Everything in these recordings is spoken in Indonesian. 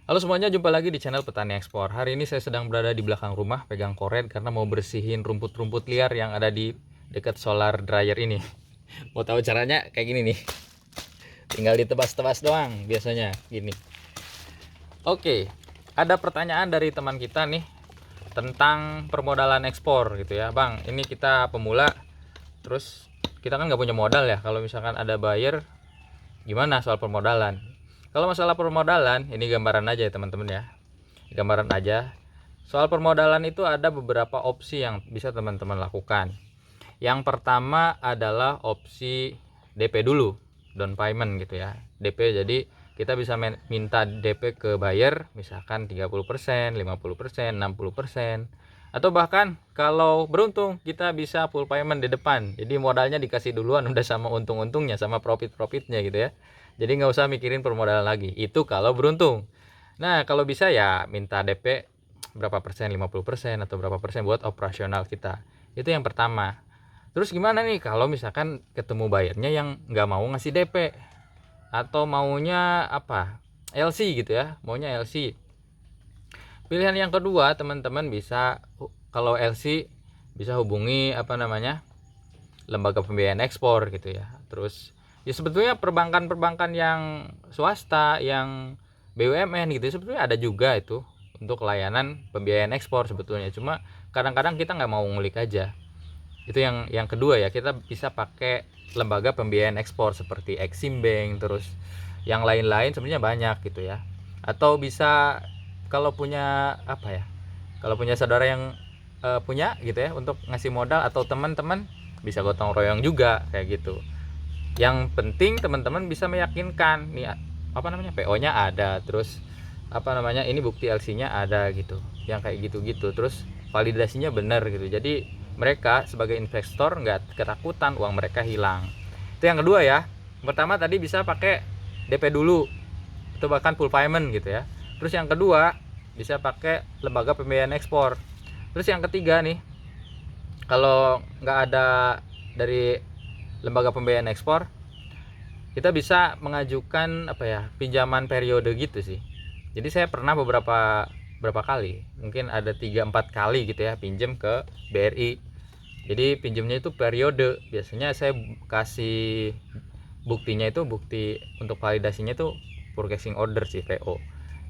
Halo semuanya, jumpa lagi di channel Petani Ekspor. Hari ini saya sedang berada di belakang rumah, pegang koret karena mau bersihin rumput-rumput liar yang ada di dekat solar dryer ini. Mau tahu caranya? Kayak gini nih. Tinggal ditebas-tebas doang biasanya, gini. Oke, ada pertanyaan dari teman kita nih tentang permodalan ekspor gitu ya. Bang, ini kita pemula, terus kita kan nggak punya modal ya. Kalau misalkan ada buyer, gimana soal permodalan? Kalau masalah permodalan, ini gambaran aja ya teman-teman ya. Gambaran aja. Soal permodalan itu ada beberapa opsi yang bisa teman-teman lakukan. Yang pertama adalah opsi DP dulu, down payment gitu ya. DP, jadi kita bisa minta DP ke buyer misalkan 30%, 50%, 60%, atau bahkan kalau beruntung kita bisa full payment di depan. Jadi modalnya dikasih duluan udah sama untung-untungnya, sama profit-profitnya gitu ya. Jadi nggak usah mikirin permodalan lagi. Itu kalau beruntung. Nah, kalau bisa ya minta DP berapa persen, 50% atau berapa persen buat operasional kita. Itu yang pertama. Terus gimana nih kalau misalkan ketemu bayarnya yang nggak mau ngasih DP atau maunya apa, LC gitu ya, maunya LC. Pilihan yang kedua, teman-teman bisa, kalau LC bisa hubungi apa namanya, lembaga pembiayaan ekspor gitu ya. Terus ya sebetulnya perbankan-perbankan yang swasta, yang BUMN gitu sebetulnya ada juga itu untuk layanan pembiayaan ekspor sebetulnya. Cuma kadang-kadang kita nggak mau ngulik aja. Itu yang kedua ya, kita bisa pakai lembaga pembiayaan ekspor seperti Exim Bank, terus yang lain-lain sebenarnya banyak gitu ya. Atau bisa kalau punya apa ya, kalau punya saudara yang punya gitu ya untuk ngasih modal, atau teman-teman bisa gotong royong juga kayak gitu. Yang penting teman-teman bisa meyakinkan nih apa namanya, PO-nya ada, terus apa namanya, ini bukti LC-nya ada gitu, yang kayak gitu-gitu, terus validasinya benar gitu. Jadi mereka sebagai investor nggak ketakutan uang mereka hilang. Itu yang kedua ya. Pertama tadi bisa pakai DP dulu atau bahkan full payment gitu ya. Terus yang kedua bisa pakai lembaga pembiayaan ekspor. Terus yang ketiga nih, kalau nggak ada dari lembaga pembiayaan ekspor, kita bisa mengajukan apa ya, pinjaman periode gitu sih. Jadi saya pernah berapa kali, mungkin ada 3-4 kali gitu ya, pinjam ke BRI. Jadi pinjamnya itu periode, biasanya saya kasih buktinya itu, bukti untuk validasinya itu purchasing order sih, PO.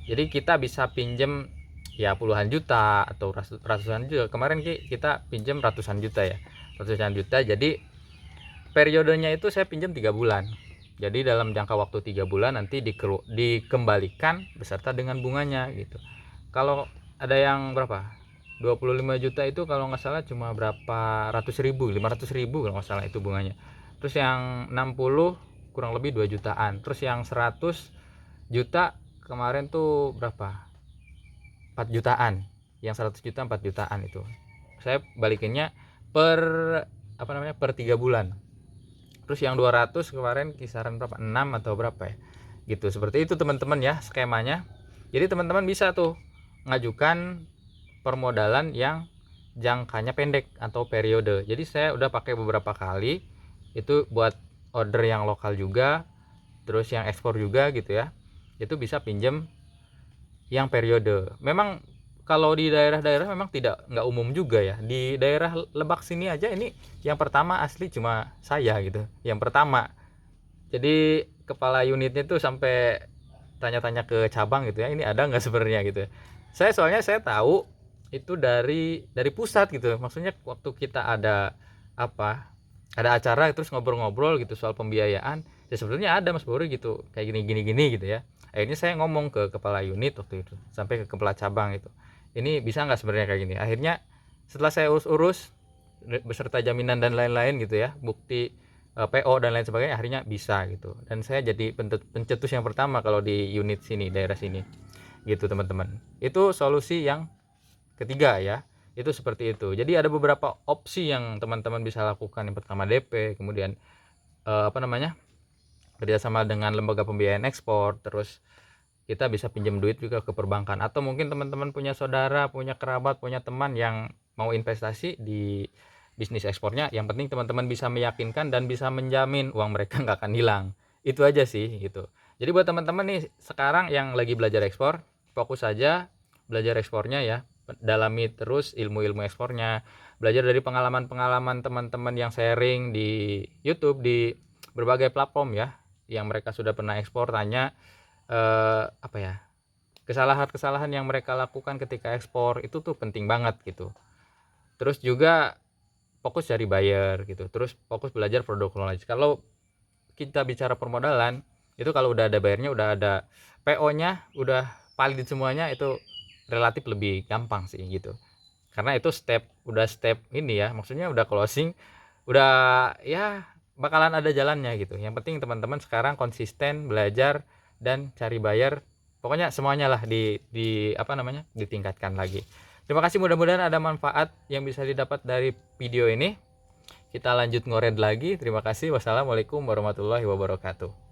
Jadi kita bisa pinjam ya puluhan juta atau ratusan juta. Kemarin kita pinjam ratusan juta ya, ratusan juta. Jadi periodenya itu saya pinjam 3 bulan. Jadi dalam jangka waktu 3 bulan nanti dikembalikan beserta dengan bunganya gitu. Kalau ada yang berapa, 25 juta itu kalau nggak salah cuma berapa ratus ribu, 500 ribu kalau nggak salah itu bunganya. Terus yang 60 kurang lebih 2 jutaan. Terus yang 100 juta kemarin tuh berapa, 4 jutaan. Yang 100 juta 4 jutaan itu saya balikinnya per apa namanya, per 3 bulan. Terus yang 200 kemarin kisaran berapa, 6 atau berapa ya gitu. Seperti itu teman-teman ya skemanya. Jadi teman-teman bisa tuh ngajukan permodalan yang jangkanya pendek atau periode. Jadi saya udah pakai beberapa kali itu buat order yang lokal juga, terus yang ekspor juga gitu ya. Itu bisa pinjam yang periode. Memang kalau di daerah-daerah memang nggak umum juga ya. Di daerah Lebak sini aja ini yang pertama asli cuma saya gitu, yang pertama. Jadi kepala unitnya tuh sampai tanya-tanya ke cabang gitu ya, ini ada nggak sebenarnya gitu. Soalnya saya tahu itu dari pusat gitu. Maksudnya waktu kita ada acara terus ngobrol-ngobrol gitu soal pembiayaan, ya sebetulnya ada Mas Boru gitu, kayak gini gitu ya. Akhirnya saya ngomong ke kepala unit waktu itu sampai ke kepala cabang itu, ini bisa nggak sebenarnya kayak gini. Akhirnya setelah saya urus beserta jaminan dan lain-lain gitu ya, bukti PO dan lain sebagainya, akhirnya bisa gitu. Dan saya jadi pencetus yang pertama kalau di unit sini, daerah sini gitu teman-teman. Itu solusi yang ketiga ya, itu seperti itu. Jadi ada beberapa opsi yang teman-teman bisa lakukan. Yang pertama DP, kemudian apa namanya, kerjasama dengan lembaga pembiayaan ekspor, terus kita bisa pinjam duit juga ke perbankan, atau mungkin teman-teman punya saudara, punya kerabat, punya teman yang mau investasi di bisnis ekspornya. Yang penting teman-teman bisa meyakinkan dan bisa menjamin uang mereka nggak akan hilang. Itu aja sih gitu. Jadi buat teman-teman nih sekarang yang lagi belajar ekspor, fokus saja belajar ekspornya ya, dalami terus ilmu-ilmu ekspornya, belajar dari pengalaman-pengalaman teman-teman yang sharing di YouTube, di berbagai platform ya, yang mereka sudah pernah ekspor. Tanya apa ya, kesalahan-kesalahan yang mereka lakukan ketika ekspor itu tuh penting banget gitu. Terus juga fokus cari buyer gitu, terus fokus belajar produk knowledge. Kalau kita bicara permodalan itu, kalau udah ada bayarnya, udah ada PO-nya, udah valid semuanya, itu relatif lebih gampang sih gitu. Karena itu step ini ya, maksudnya udah closing, udah ya bakalan ada jalannya gitu. Yang penting teman-teman sekarang konsisten belajar dan cari buyer. Pokoknya semuanya lah di apa namanya, ditingkatkan lagi. Terima kasih, mudah-mudahan ada manfaat yang bisa didapat dari video ini. Kita lanjut ngored lagi. Terima kasih. Wassalamualaikum warahmatullahi wabarakatuh.